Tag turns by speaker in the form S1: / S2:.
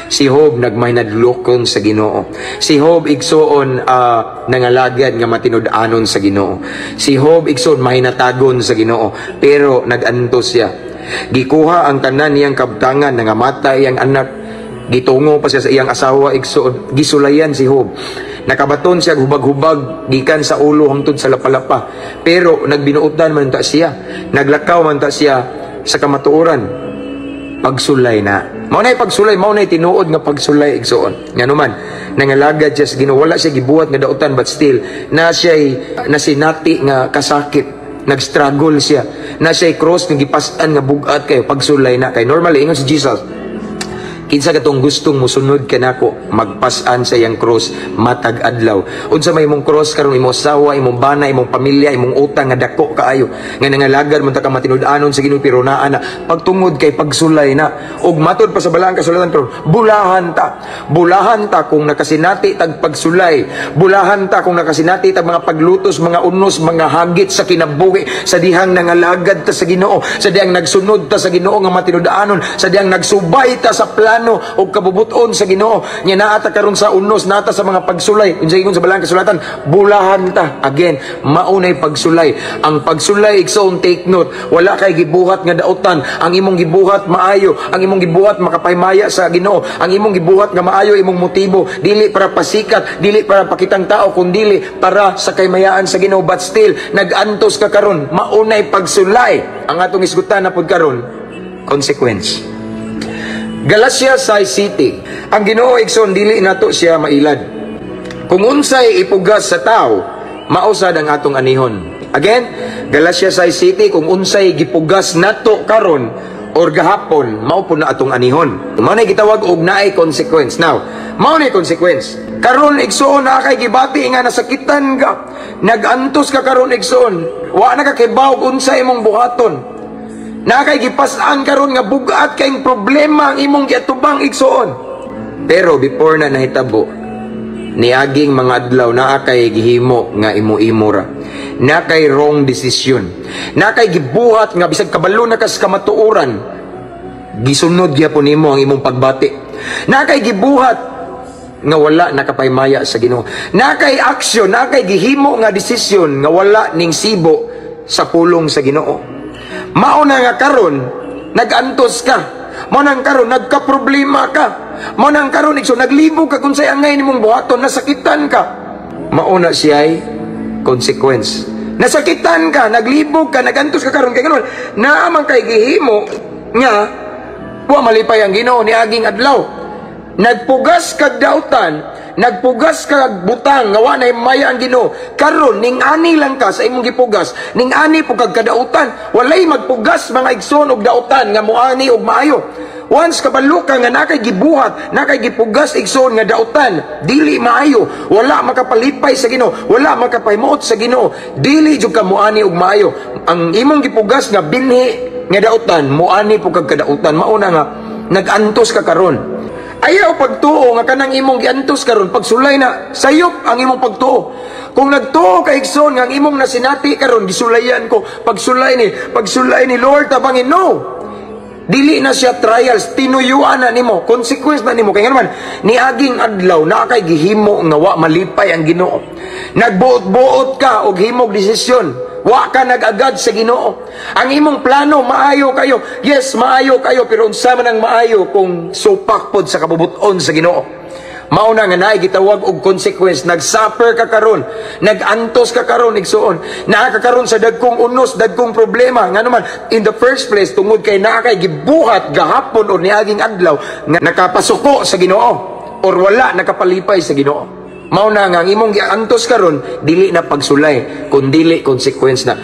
S1: Si Job nagmay nadlokon sa Ginoo. Si Job igsoon nangalagad nga matinud-anon sa Ginoo. Si Job igsoon mahinatagon sa Ginoo, pero nagantos siya. Gikuha ang tanan niyang kabtangan, nangamatay ang anak. Gitungo pa siya sa iyang asawa igsoon. Gisulayan si Job. Nakabaton siya hubag-hubag gikan sa ulo hangtod sa lapalapa. Pero nagbinuotan man ta siya. Naglakaw man ta siya sa kamatuoran. Pagsulay na. Mao nay pagsulay, mao nay tinuod nga pagsulay igsoon. Nganuman, nangalagad siya sa Ginoo, wala siya gibuhat nga daotan, but still na siya nasinati nga kasakit. Nag-struggle siya. Na siya cross nga gipas-an nga bugat kayo pagsulay na kay normally ingon si Jesus. Kinsa katong gustong musunod kanako, magpasan sa iyang cross matag adlaw. Unsa may imong cross karon, imong asawa, imong bana, imong pamilya, imong utang nga dako kaayo. Nga nangalagad man ta ka matinud-anon sa Ginoo pero naa na pagtungod kay pagsulay na. Ug matod pa sa balaang kasulatan pero bulahan ta. Bulahan ta kung nakasinati tag pagsulay. Bulahan ta kung nakasinati tag mga paglutos, mga unos, mga hagit sa kinabuhi, sa dihang nangalagad ta sa Ginoo, sa dihang nagsunod ta sa Ginoo nga matinud-anon, sa dihang nagsubay ta sa o kabubuton sa Ginoo. Nya naata karon sa unos, nata sa mga pagsulay. Unsa ingon sa balaang kasulatan, bulahan ta. Again, maunay pagsulay. Ang pagsulay igsoon, take note, wala kay gibuhat nga daotan. Ang imong gibuhat maayo, ang imong gibuhat makapaymaya sa Ginoo, ang imong gibuhat nga maayo imong motibo, dili para pasikat, dili para pakitang tao, kundi para sa kaymayaan sa Ginoo. But still nagantos ka karon, maunay pagsulay. Ang atong isgutan na pud karon, consequence. Galatia City. Ang Ginoo igsoon dili nato siya mailad. Kung unsay ipugas sa tao, mausad ang atong anihon. Again, Galatia City, kung unsay gipugas nato karon or gahapon, mao pud na atong anihon. Mao nay gitawag og naay consequence. Now, mao nay consequence. Karon igsoon na kay gibati nga nasakitan ka. Nagantos ka karon igsoon. Wa na ka kibaw unsay imong buhaton. Nakay gipas-an karon nga bugat kayong problema ang imong giatubang igsoon. Pero before na nahitabo, niaging mga adlaw naa kay gihimo nga imo-imo ra. Nakay wrong decision. Nakay gibuhat nga bisag kabalo na kas kamatuoran, gisunod gyapon nimo ang imong pagbati. Nakay gibuhat nga wala nakapaymaya sa Ginoo. Nakay action, nakay gihimo nga desisyon nga wala ning sibo sa pulong sa Ginoo. Mao na nga karon nagantos ka. Mao nang karon nagka-problema ka. Mao nang karon igso naglibog ka kung say angay nimong buhaton, nasakitan ka. Mao na siya'y consequence. Nasakitan ka, naglibog ka, nagantos ka karon kay karon naamang kay gihimo nga wa malipay ang Ginoo niaging adlaw. Nagpugas kag dautan, nagpugas kag butang nga wa nay maya ang Ginoo. Karon ning ani lang ka sa imong gipugas, ning ani pug kag kadautan, walay magpugas mga igsoon og dautan nga moani og maayo. Once kabalo ka nga nakay gibuhat, nakay gipugas igsoon nga dautan, dili maayo, wala makapalipay sa Ginoo, wala makapaymuot sa Ginoo, dili jud ka moani og maayo. Ang imong gipugas nga binhi nga dautan, moani pug kag kadautan, mao na nga nagantos ka karon. Ayaw pagtuo nga kanang imong giantos karon, pagsulay na sayop ang imong pagtuo. Kung nagtuo ka igsoon nga ang imong nasinati karon, gisulayan ko, pagsulay ni Lord tabangin, no. Dili na siya trials, tinuyuan na nimo, consequence na nimo. Kaya naman niaging adlaw na kay gihimo nga wa malipay ang Ginoo. Nagbuot-buot ka og himog desisyon, wa ka nag-agad sa Ginoo. Ang imong plano maayo kayo, yes maayo kayo, pero unsa man ang maayo kung supak pod sa kabubuton sa Ginoo. Mao na nga naay gitawag og consequence. Nagsuffer ka karon, nagantos ka karon igsoon, naa ka karon sa dagkong unos, dagkong problema nga naman in the first place tungod kay naa kay gibuhat gahapon or niaging adlaw nga nakapasuko sa Ginoo or wala nakapalipay sa Ginoo. Mao na nga ang imong giantos karon dili na pagsulay kun dili consequence na.